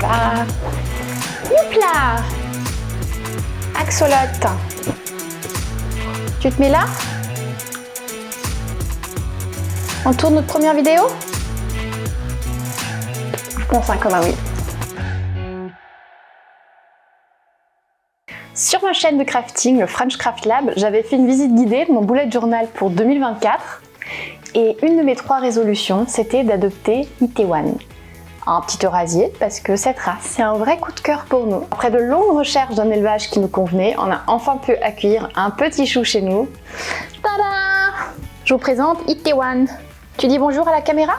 va. Youpla! Axolote. Tu te mets là? On tourne notre première vidéo? Je pense comme un oui. Sur ma chaîne de crafting, le French Craft Lab, j'avais fait une visite guidée de mon bullet journal pour 2024 et une de mes 3 résolutions, c'était d'adopter Itaewon. Un petit eurasier parce que cette race, c'est un vrai coup de cœur pour nous. Après de longues recherches d'un élevage qui nous convenait, on a enfin pu accueillir un petit chou chez nous. Tada! Je vous présente Itaewon. Tu dis bonjour à la caméra?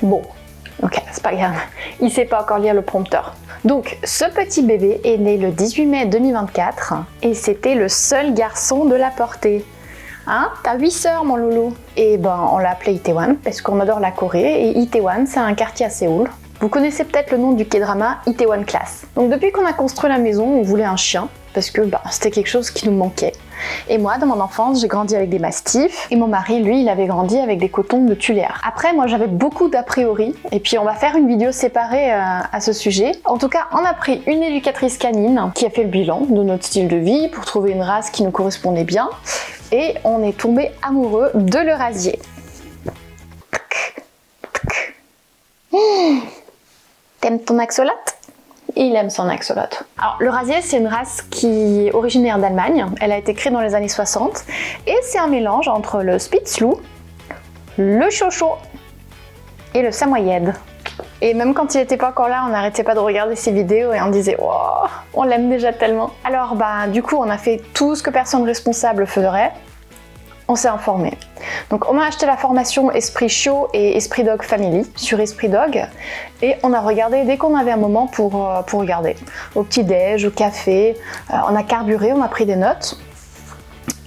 Bon. Ok, c'est pas grave, il sait pas encore lire le prompteur. Donc, ce petit bébé est né le 18 mai 2024 et c'était le seul garçon de la portée. Hein? T'as 8 sœurs, mon loulou. Et ben, on l'a appelé Itaewon parce qu'on adore la Corée et Itaewon, c'est un quartier à Séoul. Vous connaissez peut-être le nom du K-drama Itaewon Class. Donc, depuis qu'on a construit la maison, on voulait un chien parce que c'était quelque chose qui nous manquait. Et moi, dans mon enfance, j'ai grandi avec des mastifs et mon mari, lui, il avait grandi avec des cotons de Tuléar. Après, moi, j'avais beaucoup d'a priori et puis on va faire une vidéo séparée à ce sujet. En tout cas, on a pris une éducatrice canine qui a fait le bilan de notre style de vie pour trouver une race qui nous correspondait bien et on est tombé amoureux de l'Eurasier. T'aimes ton axolote? Il aime son axolote. Alors, l'Eurasier, c'est une race qui est originaire d'Allemagne. Elle a été créée dans les années 60 et c'est un mélange entre le Spitzlou, le Chocho et le Samoyède. Et même quand il n'était pas encore là, on n'arrêtait pas de regarder ses vidéos et on disait « Wow, on l'aime déjà tellement !» Alors, du coup, on a fait tout ce que personne responsable ferait. On s'est informé. Donc on a acheté la formation Esprit Chaud et Esprit Dog Family sur Esprit Dog et on a regardé dès qu'on avait un moment pour regarder. Au petit-déj, au café, on a carburé, on a pris des notes.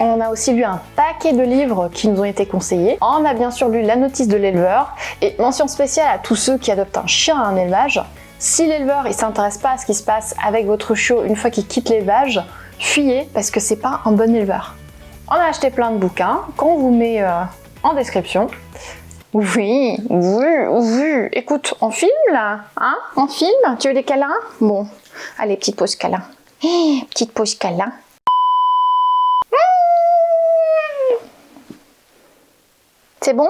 On a aussi lu un paquet de livres qui nous ont été conseillés. On a bien sûr lu la notice de l'éleveur et mention spéciale à tous ceux qui adoptent un chien à un élevage. Si l'éleveur ne s'intéresse pas à ce qui se passe avec votre chiot une fois qu'il quitte l'élevage, fuyez parce que c'est pas un bon éleveur. On a acheté plein de bouquins qu'on vous met en description. Oui. Écoute, on filme là, hein? On filme? Tu veux des câlins? Bon, allez, petite pause câlin. Petite pause câlin. C'est bon?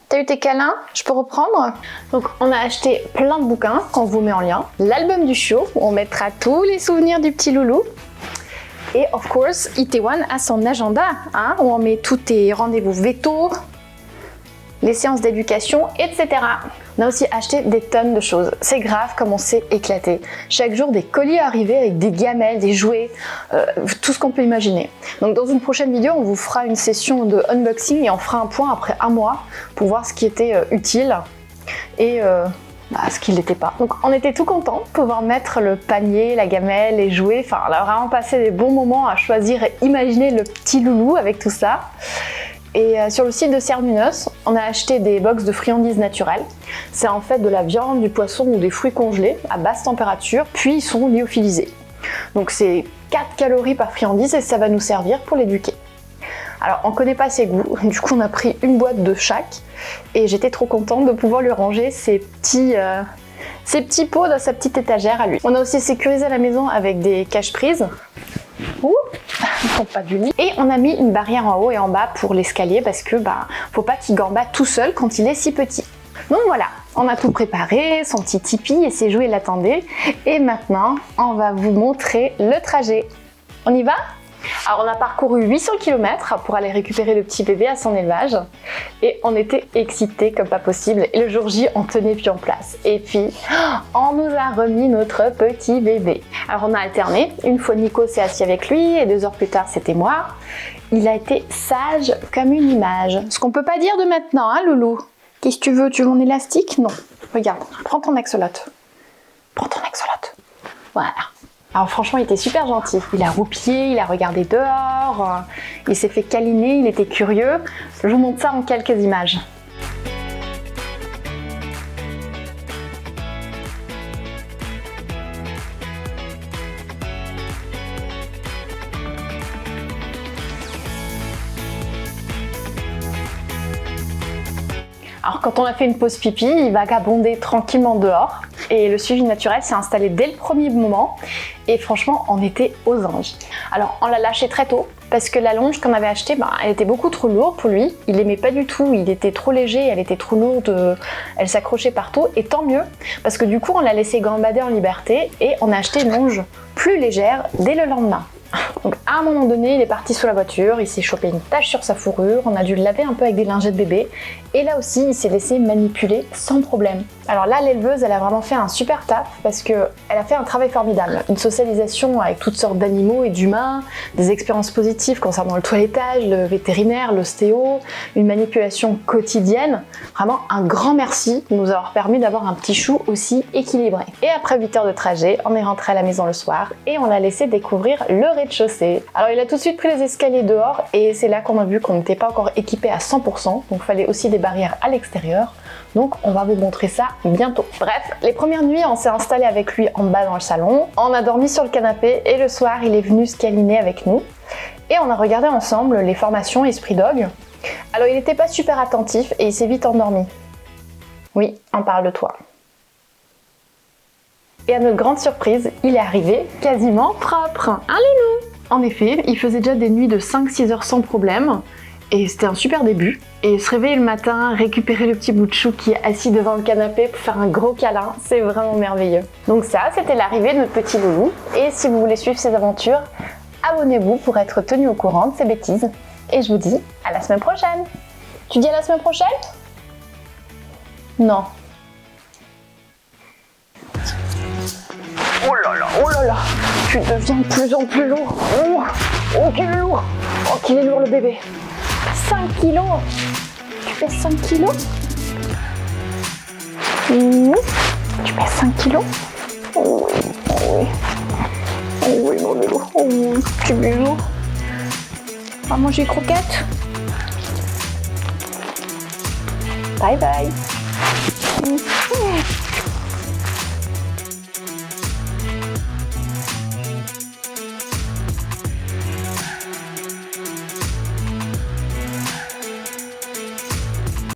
T'as eu tes câlins? Je peux reprendre? Donc, on a acheté plein de bouquins qu'on vous met en lien. L'album du chiot, où on mettra tous les souvenirs du petit loulou. Et of course, Itaewon a son agenda, hein, où on met tous tes rendez-vous veto, les séances d'éducation, etc. On a aussi acheté des tonnes de choses. C'est grave comme on s'est éclaté. Chaque jour, des colis arrivaient avec des gamelles, des jouets, tout ce qu'on peut imaginer. Donc dans une prochaine vidéo, on vous fera une session de unboxing et on fera un point après un mois pour voir ce qui était utile et ce qu'il n'était pas. Donc on était tout contents de pouvoir mettre le panier, la gamelle, les jouets. Enfin, on a vraiment passé des bons moments à choisir et imaginer le petit loulou avec tout ça. Et sur le site de Sernunos, on a acheté des box de friandises naturelles. C'est en fait de la viande, du poisson ou des fruits congelés à basse température, puis ils sont lyophilisés. Donc c'est 4 calories par friandise et ça va nous servir pour l'éduquer. Alors on connaît pas ses goûts, du coup on a pris une boîte de chaque et j'étais trop contente de pouvoir lui ranger ses petits pots dans sa petite étagère à lui. On a aussi sécurisé la maison avec des cache-prises. Ouh, ils sont pas du lit. Et on a mis une barrière en haut et en bas pour l'escalier parce que faut pas qu'il gambade tout seul quand il est si petit. Donc voilà, on a tout préparé, son petit tipi et ses jouets l'attendaient. Et maintenant, on va vous montrer le trajet. On y va ? Alors on a parcouru 800 km pour aller récupérer le petit bébé à son élevage et on était excités comme pas possible et le jour J on tenait plus en place et puis on nous a remis notre petit bébé. Alors on a alterné, une fois Nico s'est assis avec lui et 2 heures plus tard c'était moi. Il a été sage comme une image. Ce qu'on peut pas dire de maintenant, hein loulou? Qu'est-ce que tu veux? Tu veux mon élastique? Non. Regarde, prends ton axolote. Prends ton axolote. Voilà. Alors franchement, il était super gentil. Il a roupié, il a regardé dehors, il s'est fait câliner, il était curieux. Je vous montre ça en quelques images. Alors quand on a fait une pause pipi, il vagabondait tranquillement dehors et le suivi naturel s'est installé dès le premier moment et franchement on était aux anges. Alors on l'a lâché très tôt parce que la longe qu'on avait achetée, elle était beaucoup trop lourde pour lui, il l'aimait pas du tout, il était trop léger, elle était trop lourde, elle s'accrochait partout et tant mieux parce que du coup on l'a laissé gambader en liberté et on a acheté une longe plus légère dès le lendemain. Donc à un moment donné, il est parti sous la voiture, il s'est chopé une tache sur sa fourrure, on a dû le laver un peu avec des lingettes bébé et là aussi il s'est laissé manipuler sans problème. Alors là l'éleveuse elle a vraiment fait un super taf parce qu'elle a fait un travail formidable, une socialisation avec toutes sortes d'animaux et d'humains, des expériences positives concernant le toilettage, le vétérinaire, l'ostéo, une manipulation quotidienne. Vraiment un grand merci de nous avoir permis d'avoir un petit chou aussi équilibré. Et après 8 heures de trajet, on est rentré à la maison le soir et on l'a laissé découvrir le rez-de-chaussée. Alors il a tout de suite pris les escaliers dehors et c'est là qu'on a vu qu'on n'était pas encore équipé à 100%, donc il fallait aussi des barrières à l'extérieur. Donc on va vous montrer ça bientôt. Bref, les premières nuits on s'est installé avec lui en bas dans le salon, on a dormi sur le canapé et le soir il est venu se câliner avec nous et on a regardé ensemble les formations Esprit Dog. Alors il n'était pas super attentif et il s'est vite endormi. Oui, on parle de toi. Et à notre grande surprise, il est arrivé quasiment propre. Un loulou! En effet, il faisait déjà des nuits de 5-6 heures sans problème. Et c'était un super début. Et se réveiller le matin, récupérer le petit bout de chou qui est assis devant le canapé pour faire un gros câlin, c'est vraiment merveilleux. Donc ça, c'était l'arrivée de notre petit loulou. Et si vous voulez suivre ses aventures, abonnez-vous pour être tenu au courant de ses bêtises. Et je vous dis à la semaine prochaine. Tu dis à la semaine prochaine? Non. Oh là là, tu deviens de plus en plus lourd. Oh qu'il est lourd. Oh qu'il est lourd le bébé. 5 kilos. Tu pèses 5 kilos? Tu pèses 5 kilos? Oh oui, oh oui. Oh oui mon bébé. Oh oui, petit bébé. On va manger croquettes. Bye bye.